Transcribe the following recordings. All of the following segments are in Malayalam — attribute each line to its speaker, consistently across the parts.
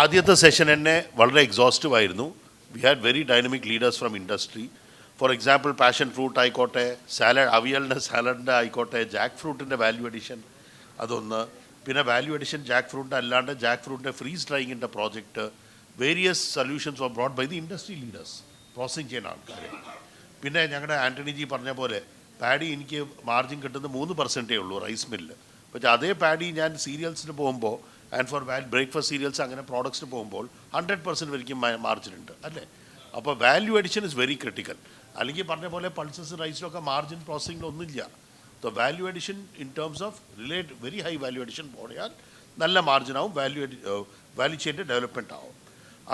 Speaker 1: ആദ്യത്തെ സെഷൻ തന്നെ വളരെ എക്സോസ്റ്റീവ് ആയിരുന്നു. We had very dynamic leaders from industry. For example passion fruit ആയിക്കോട്ടെ, സാലഡ് അവിയലിൻ്റെ സാലഡിൻ്റെ ആയിക്കോട്ടെ, ജാക്ക് ഫ്രൂട്ടിൻ്റെ വാല്യൂ അഡീഷൻ അതൊന്ന്, പിന്നെ വാല്യൂ അഡീഷൻ ജാക്ക് ഫ്രൂട്ടിൻ്റെ അല്ലാണ്ട് ജാക്ക് ഫ്രൂട്ടിൻ്റെ ഫ്രീസ് ഡ്രൈയിങ്ങിൻ്റെ project, various solutions or brought by the industry leaders, processing ചെയ്യുന്ന ആൾക്കാർ. പിന്നെ ഞങ്ങളുടെ ആൻ്റണി ജി പറഞ്ഞ പോലെ പാഡി എനിക്ക് മാർജിൻ കിട്ടുന്നത് 3% ഉള്ളൂ റൈസ് മില്ല്. പക്ഷേ അതേ പാഡി ഞാൻ സീരിയൽസിന് പോകുമ്പോൾ ആൻഡ് ഫോർ ബ്രേക്ക്ഫാസ്റ്റ് സീരിയൽസ് അങ്ങനെ പ്രോഡക്ട്സിന് പോകുമ്പോൾ 100% വരെയും മാർജിൻ ഉണ്ട് അല്ലേ. അപ്പോൾ value addition is very critical. അല്ലെങ്കിൽ പറഞ്ഞ പോലെ പൾസസ് റൈസിലൊക്കെ മാർജിൻ പ്രോസസ്സിങ്ങിലൊന്നുമില്ല. So value addition in terms of very high value addition പോയാൽ നല്ല മാർജിനാവും, വാല്യൂ ചെയിൻ്റെ ഡെവലപ്മെൻറ്റ് ആവും.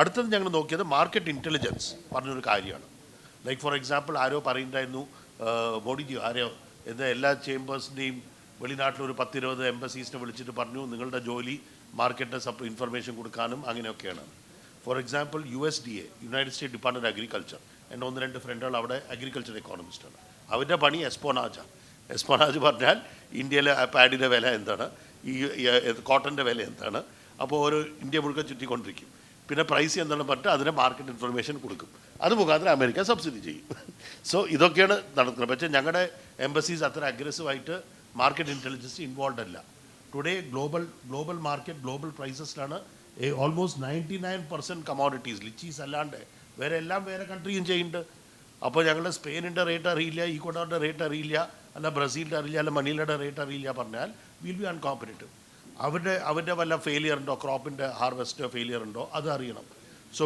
Speaker 1: അടുത്തത് ഞങ്ങൾ നോക്കിയത് മാർക്കറ്റ് ഇൻ്റലിജൻസ് പറഞ്ഞൊരു കാര്യമാണ്. ലൈക്ക് ഫോർ എക്സാമ്പിൾ ആരോ പറയുന്നുണ്ടായിരുന്നു, മോഡിജി ആരോ എന്താ എല്ലാ ചേംബേഴ്സിൻ്റെയും വെളിനാട്ടിലൊരു 10-20 എംബസീസിനെ വിളിച്ചിട്ട് പറഞ്ഞു നിങ്ങളുടെ ജോലി മാർക്കറ്റിന് ഇൻഫർമേഷൻ കൊടുക്കാനും അങ്ങനെയൊക്കെയാണ്. For example USDA, United state department agriculture, എൻ്റെ 1-2 ഫ്രണ്ടുകൾ അവിടെ അഗ്രികൾച്ചർ എക്കോണമിസ്റ്റാണ്. അവരുടെ പണി എസ്പോനാജാണ്. എസ്പോനാജ് പറഞ്ഞാൽ ഇന്ത്യയിലെ പാഡിൻ്റെ വില എന്താണ്, ഈ കോട്ടൻ്റെ വില എന്താണ്, അപ്പോൾ ഓരോ ഇന്ത്യ മുഴുവൻ ചുറ്റിക്കൊണ്ടിരിക്കും. പിന്നെ പ്രൈസ് എന്താണ് പറഞ്ഞിട്ട് അതിനെ മാർക്കറ്റ് ഇൻഫർമേഷൻ കൊടുക്കും. അത് മുഖാന്തരം അമേരിക്ക സബ്സിഡി ചെയ്യും. സോ ഇതൊക്കെയാണ് നടക്കുന്നത്. പക്ഷേ ഞങ്ങളുടെ എംബസീസ് അത്ര അഗ്രസീവായിട്ട് മാർക്കറ്റ് ഇൻ്റലിജൻസ് ഇൻവോൾവ് അല്ല. ടുഡേ ഗ്ലോബൽ മാർക്കറ്റ് ഗ്ലോബൽ പ്രൈസസിലാണ് ഓൾമോസ്റ്റ് 99% കമോഡിറ്റീസ് ലിച്ചീസ് അല്ലാണ്ട് വേറെ കൺട്രിയും ചെയ്യുന്നുണ്ട്. അപ്പോൾ ഞങ്ങളുടെ സ്പെയിനിൻ്റെ റേറ്റ് അറിയില്ല, ഈക്വഡോറിൻ്റെ റേറ്റ് അറിയില്ല, അല്ല ബ്രസീലിൻ്റെ അറിയില്ല, അല്ല മണീലയുടെ റേറ്റ് അറിയില്ല പറഞ്ഞാൽ വിൽ ബി അൺകോമ്പറ്റീവ്. അവരുടെ വല്ല ഫെയിലിയർ ഉണ്ടോ, ക്രോപ്പിൻ്റെ ഹാർവെസ്റ്റോ ഫെയിലിയർ ഉണ്ടോ അത് അറിയണം. So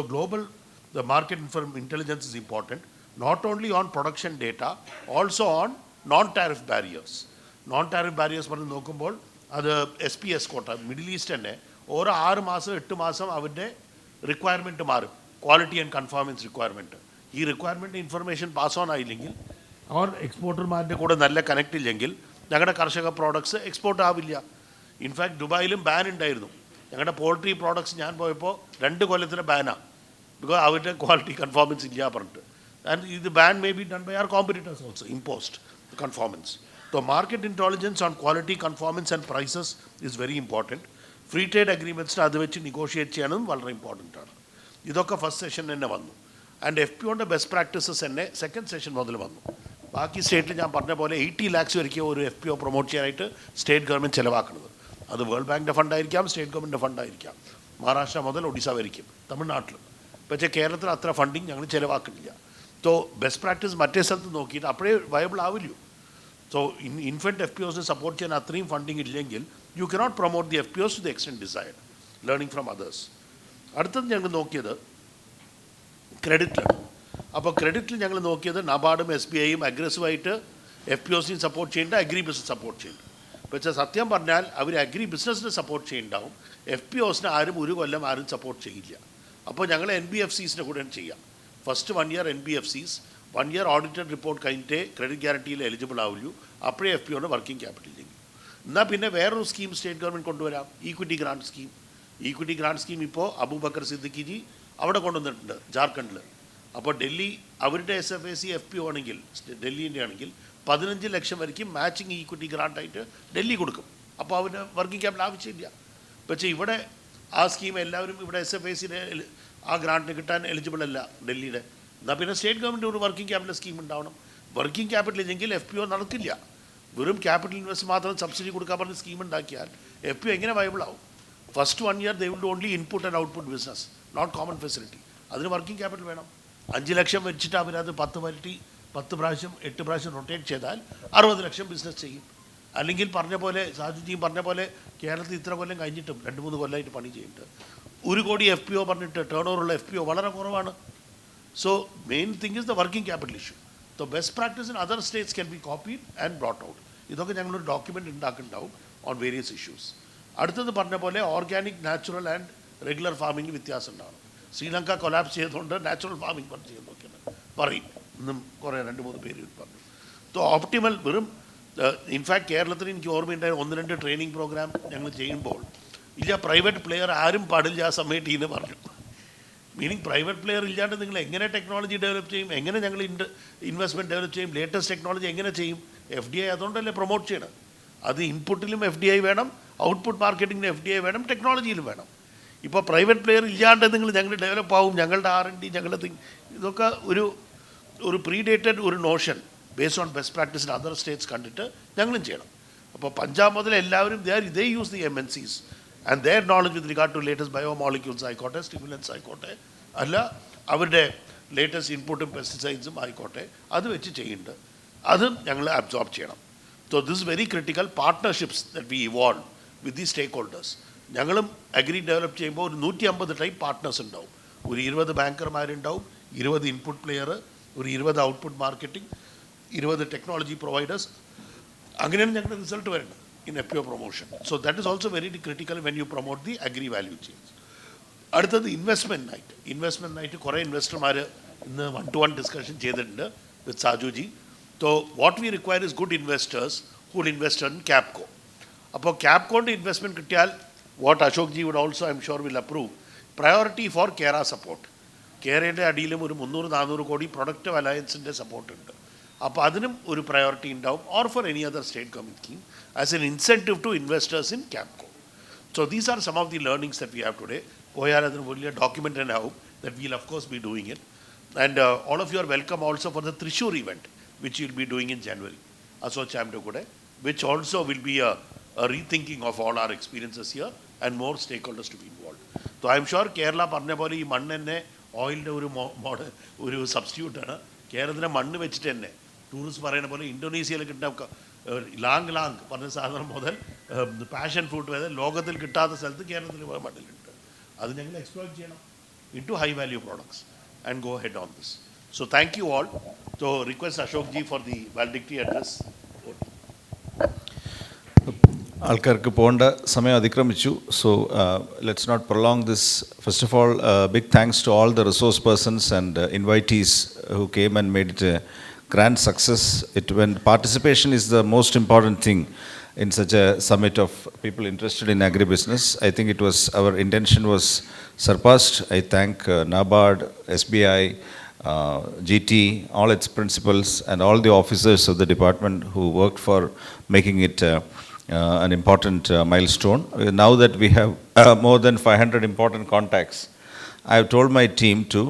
Speaker 1: the market intelligence is important, not only on production data, also on non-tariff barriers. Non-tariff barriers പറഞ്ഞ് നോക്കുമ്പോൾ അത് SPS കോട്ട മിഡിൽ ഈസ്റ്റ് തന്നെ ഓരോ 6 മാസം 8 മാസം അവരുടെ റിക്വയർമെൻറ്റ് മാറും, ക്വാളിറ്റി ആൻഡ് കൺഫോമൻസ് റിക്വയർമെൻറ്റ്. ഈ റിക്വയർമെൻറ്റ് ഇൻഫർമേഷൻ പാസ് ഓൺ ആയില്ലെങ്കിൽ ഓർ എക്സ്പോർട്ടർമാരുടെ കൂടെ നല്ല കണക്ട് ഇല്ലെങ്കിൽ ഞങ്ങളുടെ കർഷക പ്രോഡക്ട്സ് എക്സ്പോർട്ട് ആവില്ല. ഇൻഫാക്ട് ദുബായിലും ബാൻ ഉണ്ടായിരുന്നു. ഞങ്ങളുടെ പോൾട്രി പ്രോഡക്ട്സ് ഞാൻ പോയപ്പോൾ 2 കൊല്ലത്തിലെ ബാനാണ്. because അവരുടെ ക്വാളിറ്റി കൺഫോമൻസ് ഇല്ല പറഞ്ഞിട്ട്. ആൻഡ് ഇത് ban may be done by our competitors also, imposed conformance. So market intelligence on quality conformance and prices is very important. Free trade അഗ്രിമെൻറ്റ്സിന് അത് വെച്ച് നെഗോഷിയേറ്റ് ചെയ്യാനും വളരെ ഇമ്പോർട്ടൻ്റ് ആണ്. ഇതൊക്കെ ഫസ്റ്റ് സെഷൻ തന്നെ വന്നു. ആൻഡ് FPOയുടെ ബെസ്റ്റ് പ്രാക്ടീസസ് തന്നെ സെക്കൻഡ് സെഷൻ മുതൽ വന്നു. ബാക്കി സ്റ്റേറ്റിൽ ഞാൻ പറഞ്ഞ പോലെ 80 lakhs വരെയ്ക്കും ഒരു FPO പ്രൊമോട്ട് ചെയ്യാനായിട്ട് സ്റ്റേറ്റ് ഗവൺമെൻറ് ചിലവാക്കുന്നത്. അത് വേൾഡ് ബാങ്കിൻ്റെ ഫണ്ടായിരിക്കാം, സ്റ്റേറ്റ് ഗവൺമെൻറ്റിൻ്റെ ഫണ്ടായിരിക്കാം. മഹാരാഷ്ട്ര മുതൽ ഒഡീസ വരയ്ക്കും, തമിഴ്നാട്ടിൽ. പക്ഷേ കേരളത്തിൽ അത്ര ഫണ്ടിങ് ഞങ്ങൾ ചിലവാക്കുന്നില്ല. സോ ബെസ്റ്റ് പ്രാക്ടീസ് മറ്റേ സ്ഥലത്ത് നോക്കിയിട്ട് അപ്പോഴേ വയബിൾ ആവില്ലൂ. സോ ഇൻഫൻറ്റ് FPOസിനെ സപ്പോർട്ട് ചെയ്യാൻ അത്രയും ഫണ്ടിങ് ഇല്ലെങ്കിൽ യു കനോട്ട് പ്രൊമോട്ട് ദി FPOസ് to the extent desired, learning from others. അടുത്തത് ഞങ്ങൾ നോക്കിയത് ക്രെഡിറ്റിലാണ്. അപ്പോൾ ക്രെഡിറ്റിൽ ഞങ്ങൾ നോക്കിയത് നബാർഡും SBIയും അഗ്രസീവായിട്ട് FPOസിനെ സപ്പോർട്ട് ചെയ്യുന്നുണ്ട്, അഗ്രി ബിസിനസ് സപ്പോർട്ട് ചെയ്യുന്നുണ്ട്. പക്ഷേ സത്യം പറഞ്ഞാൽ അവർ അഗ്രി ബിസിനസ്സിനെ സപ്പോർട്ട് ചെയ്യുന്നുണ്ടാവും, FPOസിനെ ആരും ഒരു കൊല്ലം ആരും സപ്പോർട്ട് ചെയ്യില്ല. അപ്പോൾ ഞങ്ങൾ NBFCസിനെ കൂടെ ചെയ്യാം. First 1 year NBFCs, 1 year audited report കഴിഞ്ഞിട്ടേ ക്രെഡിറ്റ് ഗ്യാരണ്ടിയിൽ എലിജിബിൾ ആവുള്ളൂ. അപ്പോഴേ FPOയുടെ വർക്കിംഗ് ക്യാപിറ്റൽ ചെയ്യും. എന്നാൽ പിന്നെ വേറൊരു സ്കീം സ്റ്റേറ്റ് ഗവൺമെൻറ് കൊണ്ടുവരാം, equity grand scheme. Equity grand scheme ഇപ്പോൾ അബൂബക്കർ സിദ്ദിഖി ജി അവിടെ കൊണ്ടുവന്നിട്ടുണ്ട് ജാർഖണ്ഡിൽ. അപ്പോൾ ഡൽഹി അവരുടെ SFAC FPO ആണെങ്കിൽ, ഡൽഹിൻ്റെ ആണെങ്കിൽ 15 ലക്ഷം വരയ്ക്കും മാച്ചിങ് ഈക്വിറ്റി ഗ്രാൻഡായിട്ട് ഡൽഹി കൊടുക്കും. അപ്പോൾ അവരുടെ വർക്കിംഗ് ക്യാപിറ്റൽ ആവശ്യമില്ല. പക്ഷേ ഇവിടെ ആ സ്കീം എല്ലാവരും ഇവിടെ SFACയുടെ ആ ഗ്രാൻറ്റിന് കിട്ടാൻ എലിജിബിൾ അല്ല ഡൽഹിയുടെ. എന്നാൽ പിന്നെ സ്റ്റേറ്റ് ഗവൺമെൻറ് ഒരു വർക്കിംഗ് ക്യാപിറ്റൽ സ്കീം ഉണ്ടാവണം. വർക്കിംഗ് ക്യാപിറ്റൽ ഇല്ലെങ്കിൽ FPO നടക്കില്ല. വെറും ക്യാപിറ്റൽ ഇൻവെസ്റ്റ് മാത്രം സബ്സിഡി കൊടുക്കാൻ പറഞ്ഞ സ്കീം ഉണ്ടാക്കിയാൽ FPO എങ്ങനെ വയബിൾ ആവും? First 1 year they will do only input and output business, not common facility. അതിന് വർക്കിംഗ് ക്യാപിറ്റൽ വേണം. 5 ലക്ഷം വെച്ചിട്ട് അവരത് 10 പ്രാവശ്യം 8 പ്രാവശ്യം റൊട്ടേറ്റ് ചെയ്താൽ 60 ലക്ഷം ബിസിനസ് ചെയ്യും. അല്ലെങ്കിൽ പറഞ്ഞ പോലെ സാജുജിയും പറഞ്ഞ പോലെ കേരളത്തിൽ ഇത്ര കൊല്ലം കഴിഞ്ഞിട്ടും 2-3 കൊല്ലമായിട്ട് പണി ചെയ്യുന്നുണ്ട്. 1 കോടി FPO പറഞ്ഞിട്ട് ടേൺ ഓവറുള്ള FPO വളരെ കുറവാണ്. So main thing is the working capital issue. So best practice in other States can be copied and brought out. ഇതൊക്കെ ഞങ്ങളൊരു ഡോക്യുമെൻ്റ് ഉണ്ടാക്കുന്നുണ്ടാവും ഓൺ വേരിയസ് ഇഷ്യൂസ്. അടുത്തത് പറഞ്ഞ പോലെ organic, natural and regular farming വ്യത്യാസം ഉണ്ടാവണം. ശ്രീലങ്ക കൊലാപ്സ് ചെയ്തുകൊണ്ട് നാച്ചുറൽ ഫാമിംഗ് പറഞ്ഞു ചെയ്യുന്ന നോക്കിയാണ് പറയും. ഇന്നും കുറേ 2-3 പേര് പറഞ്ഞു. സോ ഓപ്റ്റിമൽ വെറും ഇൻഫാക്ട് കേരളത്തിൽ എനിക്ക് ഓർമ്മയുണ്ടായ 1-2 ട്രെയിനിങ് പ്രോഗ്രാം ഞങ്ങൾ ചെയ്യുമ്പോൾ ഇല്ല പ്രൈവറ്റ് പ്ലെയർ ആരും പാടില്ല ആ സമയത്ത് എന്ന് പറഞ്ഞു. മീനിങ് പ്രൈവറ്റ് പ്ലെയർ ഇല്ലാണ്ട് നിങ്ങൾ എങ്ങനെ ടെക്നോളജി ഡെവലപ്പ് ചെയ്യും, എങ്ങനെ ഞങ്ങൾ ഇൻവെസ്റ്റ്മെൻറ്റ് ഡെവലപ്പ് ചെയ്യും, ലേറ്റസ്റ്റ് ടെക്നോളജി എങ്ങനെ ചെയ്യും? FDI അതുകൊണ്ടല്ലേ പ്രൊമോട്ട് ചെയ്യണം. അത് ഇൻപുട്ടിലും FDI വേണം, ഔട്ട്പുട്ട് മാർക്കറ്റിങ്ങിന് FDI വേണം, ടെക്നോളജിയിലും വേണം. ഇപ്പോൾ പ്രൈവറ്റ് പ്ലെയർ ഇല്ലാണ്ട് നിങ്ങൾ ഞങ്ങൾ ഡെവലപ്പ് ആവും, ഞങ്ങളുടെ R&D, ഞങ്ങളുടെ ഇതൊക്കെ ഒരു പ്രീഡേറ്റഡ് ഒരു notion based on best practice in other states കണ്ടിട്ട് ഞങ്ങളും ചെയ്യണം. അപ്പോൾ പഞ്ചാബ് മുതൽ എല്ലാവരും they use the MNCs and their knowledge with regard to latest biomolecules ആയിക്കോട്ടെ, സ്റ്റിമുലൻസ് ആയിക്കോട്ടെ, അല്ല അവരുടെ ലേറ്റസ്റ്റ് ഇൻപുട്ടും പെസ്റ്റിസൈഡ്സും ആയിക്കോട്ടെ, അത് വെച്ച് ചെയ്യുന്നുണ്ട്. അതും ഞങ്ങൾ അബ്സോർബ് ചെയ്യണം. So this very critical partnerships that we evolve with the stakeholders. ഞങ്ങളും അഗ്രി ഡെവലപ്പ് ചെയ്യുമ്പോൾ ഒരു 150 ടൈപ്പ് പാർട്ട്നേഴ്സ് ഉണ്ടാവും. ഒരു 20 ബാങ്കർമാരുണ്ടാവും, 20 ഇൻപുട്ട് പ്ലെയർ, ഒരു 20 ഔട്ട്പുട്ട് മാർക്കറ്റിംഗ്, 20 ടെക്നോളജി പ്രൊവൈഡേഴ്സ്. അങ്ങനെയാണ് ഞങ്ങളുടെ റിസൾട്ട് വരുന്നത് in FPO promotion. So that is also very critical when you promote the Agri-Value chains. അടുത്തത് ഇൻവെസ്റ്റ്മെൻറ്റ് നൈറ്റ് കുറേ ഇൻവെസ്റ്റർമാർ ഇന്ന് 1-to-1 ഡിസ്കഷൻ ചെയ്തിട്ടുണ്ട് with Sajuji. So what we require is good investors who will invest in KABCO. അപ്പോൾ KABCOൻ്റെ ഇൻവെസ്റ്റ്മെൻറ്റ് കിട്ടിയാൽ what Ashok ji would also I am sure will approve priority for Kera support. കേരയുടെ അടിയിലും ഒരു 300-400 കോടി പ്രൊഡക്റ്റീവ് അലയൻസിൻ്റെ സപ്പോർട്ട് ഉണ്ട്. അപ്പോൾ അതിനും ഒരു പ്രയോറിറ്റി ഉണ്ടാവും, or for any other state government scheme as an incentive to investors in KABCO. So these are some of the learnings that we have today. പോയാൽ അതിന് വലിയ ഡോക്യുമെൻ്റ് തന്നെ ആവും that we'll of course be doing it. And all of you are welcome also for the Thrissur event which we'll be doing in January, Asochamde കൂടെ, which also will be a rethinking of all our experiences here and more stakeholders to be involved. So I'm sure Kerala പറഞ്ഞ പോലെ ഈ മണ്ണ് തന്നെ ഓയിലിൻ്റെ ഒരു സബ്സ്റ്റിറ്റ്യൂട്ടാണ്. കേരളത്തിലെ മണ്ണ് വെച്ചിട്ട് തന്നെ ടൂറിസ്റ്റ് പറയുന്ന പോലെ ഇന്തോനേഷ്യയിൽ കിട്ടുന്ന ലാങ് പറഞ്ഞ സാധനം മുതൽ പാഷൻ ഫ്രൂട്ട് വരെ ലോകത്തിൽ കിട്ടാത്ത സ്ഥലത്ത് കേരളത്തിൽ മണ്ണിലുണ്ട്. അത് ഞങ്ങൾ എക്സ്പ്ലോർ ചെയ്യണം into high value products and go ahead on this. So thank you all. So request Ashok ji for the valedictory address.
Speaker 2: ആൾക്കാർക്ക് പോകേണ്ട സമയം അതിക്രമിച്ചു. So let's not prolong this. First of all, big thanks to all the resource persons and invitees who came and made it a grand success. When participation is the most important thing in such a summit of people interested in agribusiness, I think our intention was surpassed. I thank NABARD, SBI, GT, all its principals and all the officers of the department who worked for making it an important milestone. Now that we have more than 500 important contacts, I have told my team to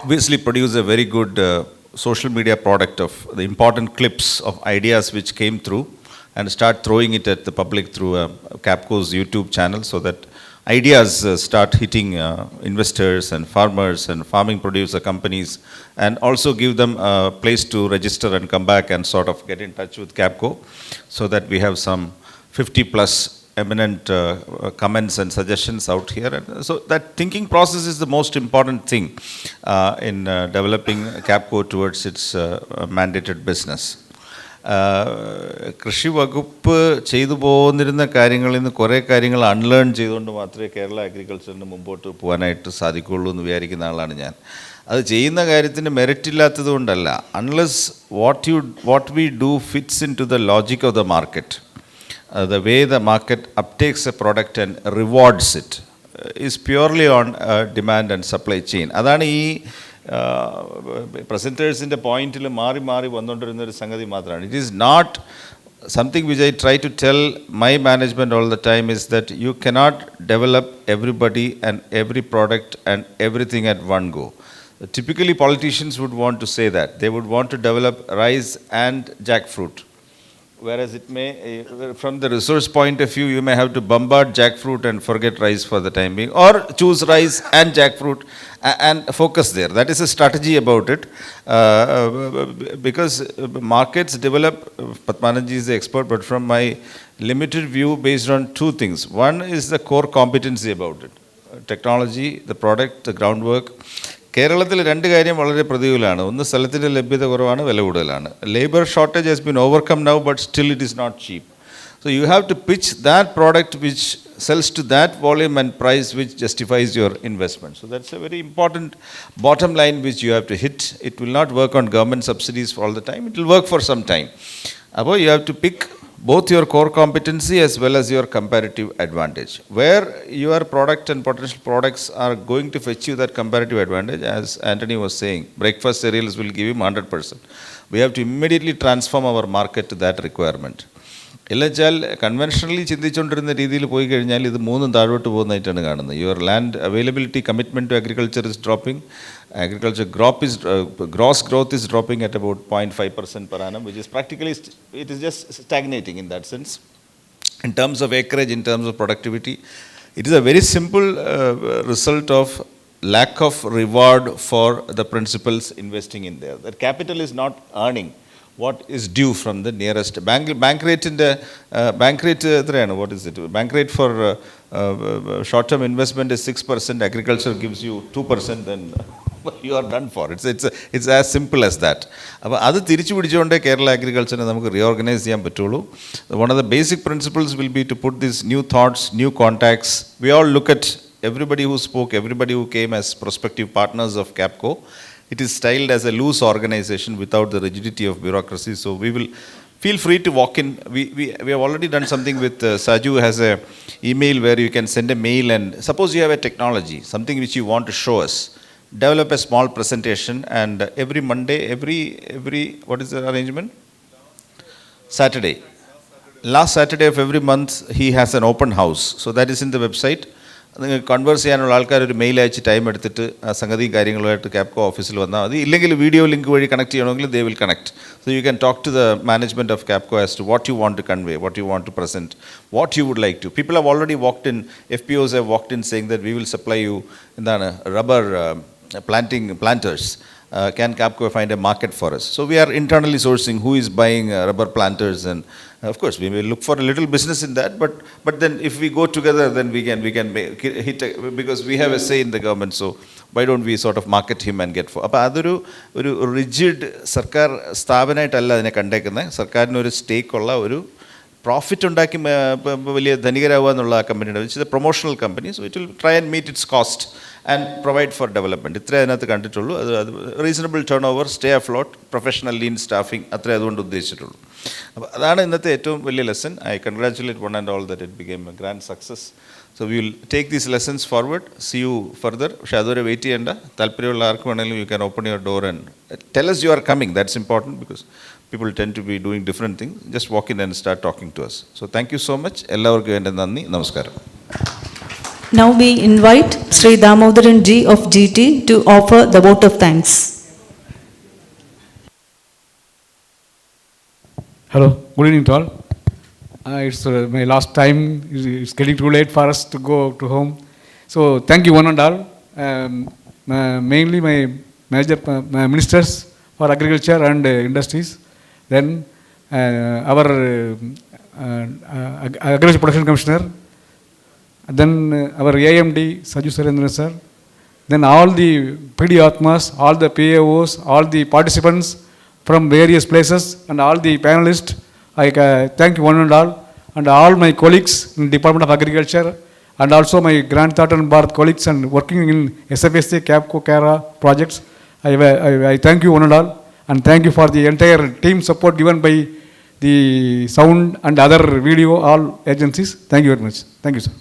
Speaker 2: obviously produce a very good social media product of the important clips of ideas which came through and start throwing it at the public through KABCO's YouTube channel, so that ideas start hitting investors and farmers and farming producer companies, and also give them a place to register and come back and sort of get in touch with KABCO, so that we have some 50 plus eminent comments and suggestions out here. And so that thinking process is the most important thing in developing KABCO towards its mandated business. കൃഷി വകുപ്പ് ചെയ്തു പോകുന്നിരുന്ന കാര്യങ്ങളിൽ നിന്ന് കുറേ കാര്യങ്ങൾ അൺലേൺ ചെയ്തുകൊണ്ട് മാത്രമേ കേരള അഗ്രികൾച്ചറിന് മുമ്പോട്ട് പോകാനായിട്ട് സാധിക്കുകയുള്ളൂ എന്ന് വിചാരിക്കുന്ന ആളാണ് ഞാൻ. അത് ചെയ്യുന്ന കാര്യത്തിന് മെറിറ്റ് ഇല്ലാത്തത് കൊണ്ടല്ല. Unless what we do fits in to the logic of the market, the way the market uptakes a product and rewards it is purely on demand and supply chain. അതാണ് ഈ പ്രസൻറ്റേഴ്സിൻ്റെ പോയിന്റിൽ മാറി വന്നുകൊണ്ടിരുന്നൊരു സംഗതി മാത്രമാണ്. It is not something which I try to tell my management all the time is that you cannot develop everybody and every product and everything at one go. Typically politicians would want to say that. They would want to develop rice and jackfruit. Whereas it may, from the resource point of view, you may have to bombard jackfruit and forget rice for the time being, or choose rice and jackfruit and focus there. That is a strategy about it, because markets develop. Padmananji is the expert, but from my limited view, based on two things. One is the core competency about it, technology, the product, the groundwork. കേരളത്തിൽ രണ്ട് കാര്യം വളരെ പ്രതികൂലമാണ്. ഒന്ന്, സ്ഥലത്തിൻ്റെ ലഭ്യത കുറവാണ്, വില കൂടുതലാണ്. Labour shortage has been overcome now, but still it is not cheap. So you have to pitch that product which sells to that volume and price which justifies your investment. So that's a very important bottom line which you have to hit. It will not work on government subsidies for all the time. It will work for some time. Above, you have to pick both your core competency as well as your comparative advantage. Where your product and potential products are going to fetch you that comparative advantage, as Anthony was saying, breakfast cereals will give you 100%. We have to immediately transform our market to that requirement. ഇല്ല വെച്ചാൽ കൺവെൻഷണലി ചിന്തിച്ചുകൊണ്ടിരുന്ന രീതിയിൽ പോയി കഴിഞ്ഞാൽ ഇത് മൂന്നും താഴോട്ട് പോകുന്നതായിട്ടാണ് കാണുന്നത്. Your land availability commitment to agriculture is dropping, agriculture gross growth is dropping at about 0.5% per annum, which is practically, it is just stagnating in that sense. In terms of acreage, in terms of productivity, it is a very simple result of lack of reward for the principals investing in there. That capital is not earning what is due from the nearest bank rate in the bank rate what is it, bank rate for short term investment is 6%, agriculture gives you 2%, then you are done for. It's as simple as that. അപ്പോൾ അത് തിരിച്ചു പിടിച്ചുകൊണ്ടേ കേരള അഗ്രികൾച്ചറിനെ നമുക്ക് റീഓർഗനൈസ് ചെയ്യാൻ പറ്റുള്ളൂ. One of the basic principles will be to put these new thoughts, new contacts. We all look at everybody who spoke, everybody who came as prospective partners of KABCO. It is styled as a loose organization without the rigidity of bureaucracy. So we will feel free to walk in. We have already done something with Saju has a email where you can send a mail, and suppose you have a technology, something which you want to show us, develop a small presentation, and every Monday, every what is the arrangement? Saturday. Last Saturday of every month he has an open house. So that is in the website. നിങ്ങൾക്ക് കൺവേഴ്സ് ചെയ്യാനുള്ള ആൾക്കാർ ഒരു മെയിൽ അയച്ച് ടൈം എടുത്തിട്ട് സംഗതിയും കാര്യങ്ങളുമായിട്ട് KABCO ഓഫീസിൽ വന്നാൽ മതി. ഇല്ലെങ്കിൽ വീഡിയോ ലിങ്ക് വഴി കണക്ട് ചെയ്യണമെങ്കിൽ they will connect. So you can talk to the management of KABCO as to what you want to convey, what you want to present, what you would like to. People have already walked in, FPOs have walked in saying that we will supply you എന്താണ് rubber planters. Can KABCO find a market for us? So we are internally sourcing who is buying rubber planters, and of course we may look for a little business in that, but then if we go together, then we can hit because we have a say in the government. So why don't we sort of market him and get for? അപ്പോൾ അതൊരു റിജിഡ് സർക്കാർ സ്ഥാപനമായിട്ടല്ല അതിനെ കണ്ടേക്കുന്നത്. സർക്കാരിന് ഒരു സ്റ്റേക്ക് ഉള്ള ഒരു പ്രോഫിറ്റ് ഉണ്ടാക്കി വലിയ ധനികരാവുക എന്നുള്ള ആ കമ്പനിയുടെ, which is a promotional company. So it will try and meet its cost and provide for development. ഇത്രേ അതിനകത്ത് കണ്ടിട്ടുള്ളൂ. അത് reasonable turnover, stay afloat, professional lean staffing, അത്രേ അതുകൊണ്ട് ഉദ്ദേശിച്ചിട്ടുള്ളൂ. അപ്പോൾ അതാണ് ഇന്നത്തെ ഏറ്റവും വലിയ lesson. I congratulate one and all that it became a grand success. So we will take these lessons forward, see you further. പക്ഷേ അതുവരെ വെയിറ്റ് ചെയ്യേണ്ട. താല്പര്യമുള്ള ആർക്ക് വേണമെങ്കിലും you can open your door and tell us you are coming. That's important because people tend to be doing different things. Just walk in and start talking to us. So thank you so much. എല്ലാവർക്കും എൻ്റെ നന്ദി, നമസ്കാരം.
Speaker 3: Now we invite Sri Damodaran Ji of GT to offer the vote of thanks.
Speaker 4: Hello, good evening to all. It's my last time. It's getting too late for us to go to home. So thank you one and all. Mainly my ministers for agriculture and industries. Then our agriculture production commissioner. Then our AMD Saju Surendra sir. Then all the PD Atmas, all the PAOs, all the participants from various places, and all the panelists. I thank you one and all my colleagues in Department of Agriculture, and also my granddaughter and Bharat colleagues and working in SFSC, KABCO, KARA projects. I thank you one and thank you for the entire team support given by the sound and other video, all agencies. Thank you very much. Thank you, sir.